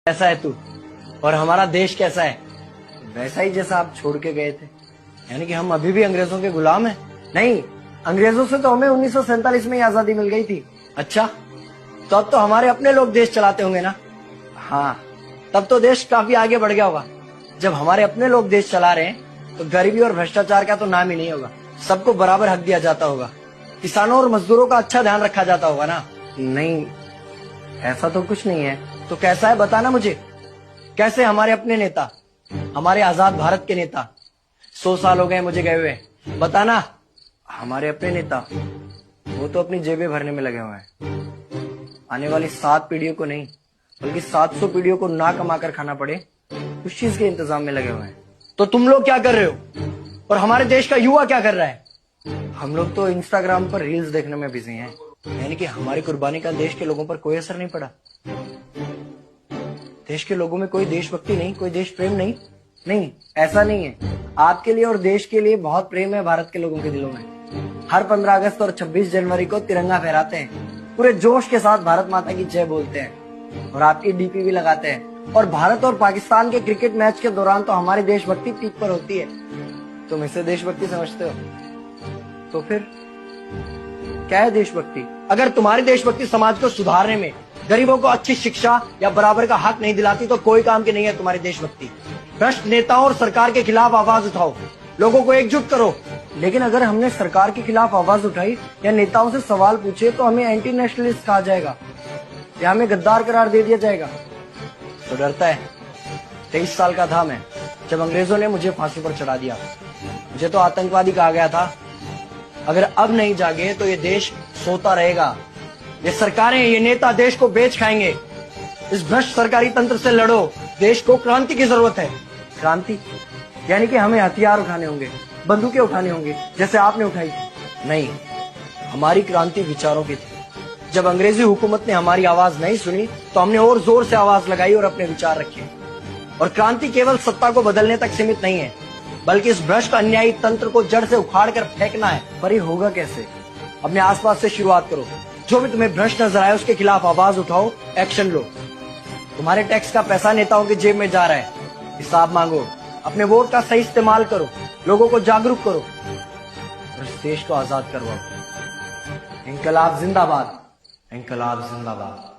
कैसा है तू और हमारा देश कैसा है? वैसा ही जैसा आप छोड़ के गए थे। यानी कि हम अभी भी अंग्रेजों के गुलाम हैं? नहीं, अंग्रेजों से तो हमें 1947 में ही आजादी मिल गई थी। अच्छा, तो अब तो हमारे अपने लोग देश चलाते होंगे ना? हाँ, तब तो देश काफी आगे बढ़ गया होगा। जब हमारे अपने लोग देश चला रहे हैं तो गरीबी और भ्रष्टाचार का तो नाम ही नहीं होगा। सबको बराबर हक दिया जाता होगा, किसानों और मजदूरों का अच्छा ध्यान रखा जाता होगा ना? नहीं, ऐसा तो कुछ नहीं है। तो कैसा है बताना मुझे। कैसे हमारे अपने नेता, हमारे आजाद भारत के नेता, 100 साल हो गए मुझे गए हुए, बताना। हमारे अपने नेता वो तो अपनी जेबें भरने में लगे हुए हैं। आने वाली 7 पीढ़ियों को नहीं बल्कि 700 पीढ़ियों को ना कमा कर खाना पड़े उस चीज के इंतजाम में लगे हुए हैं। तो तुम लोग क्या कर रहे हो और हमारे देश का युवा क्या कर रहा है? हम लोग तो इंस्टाग्राम पर रील्स देखने में बिजी हैं। यानी कि हमारी कुर्बानी का देश के लोगों पर कोई असर नहीं पड़ा। देश के लोगों में कोई देशभक्ति नहीं, कोई देश प्रेम नहीं। नहीं, ऐसा नहीं है। आपके लिए और देश के लिए बहुत प्रेम है भारत के लोगों के दिलों में। हर 15 अगस्त और 26 जनवरी को तिरंगा फहराते हैं, पूरे जोश के साथ भारत माता की जय बोलते हैं और आपकी डीपी भी लगाते हैं। और भारत और पाकिस्तान के क्रिकेट मैच के दौरान तो हमारी देशभक्ति पीक पर होती है। तुम इसे देशभक्ति समझते हो? तो फिर क्या है देशभक्ति? अगर तुम्हारी देशभक्ति समाज को सुधारने में, गरीबों को अच्छी शिक्षा या बराबर का हक नहीं दिलाती तो कोई काम की नहीं है तुम्हारी देशभक्ति। भ्रष्ट नेताओं और सरकार के खिलाफ आवाज उठाओ, लोगों को एकजुट करो। लेकिन अगर हमने सरकार के खिलाफ आवाज उठाई या नेताओं से सवाल पूछे तो हमें एंटी नेशनलिस्ट कहा जाएगा या हमें गद्दार करार दे दिया जाएगा। तो डरता है? 23 साल का था मैं जब अंग्रेजों ने मुझे फांसी पर चढ़ा दिया। मुझे तो आतंकवादी कहा गया था। अगर अब नहीं जागे तो ये देश सोता रहेगा। ये सरकारें, ये नेता देश को बेच खाएंगे। इस भ्रष्ट सरकारी तंत्र से लड़ो। देश को क्रांति की जरूरत है। क्रांति यानी कि हमें हथियार उठाने होंगे, बंदूकें उठाने होंगे जैसे आपने उठाई? नहीं, हमारी क्रांति विचारों की थी। जब अंग्रेजी हुकूमत ने हमारी आवाज नहीं सुनी तो हमने और जोर से आवाज लगाई और अपने विचार रखे। और क्रांति केवल सत्ता को बदलने तक सीमित नहीं है, बल्कि इस भ्रष्ट अन्यायी तंत्र को जड़ से उखाड़ कर फेंकना है। पर ये होगा कैसे? अपने आसपास से शुरुआत करो। जो भी तुम्हें भ्रष्ट नजर आए उसके खिलाफ आवाज उठाओ, एक्शन लो। तुम्हारे टैक्स का पैसा नेताओं की जेब में जा रहा है, हिसाब मांगो। अपने वोट का सही इस्तेमाल करो, लोगों को जागरूक करो और इस देश को आजाद करवाओ। इंकलाब जिंदाबाद, इंकलाब जिंदाबाद।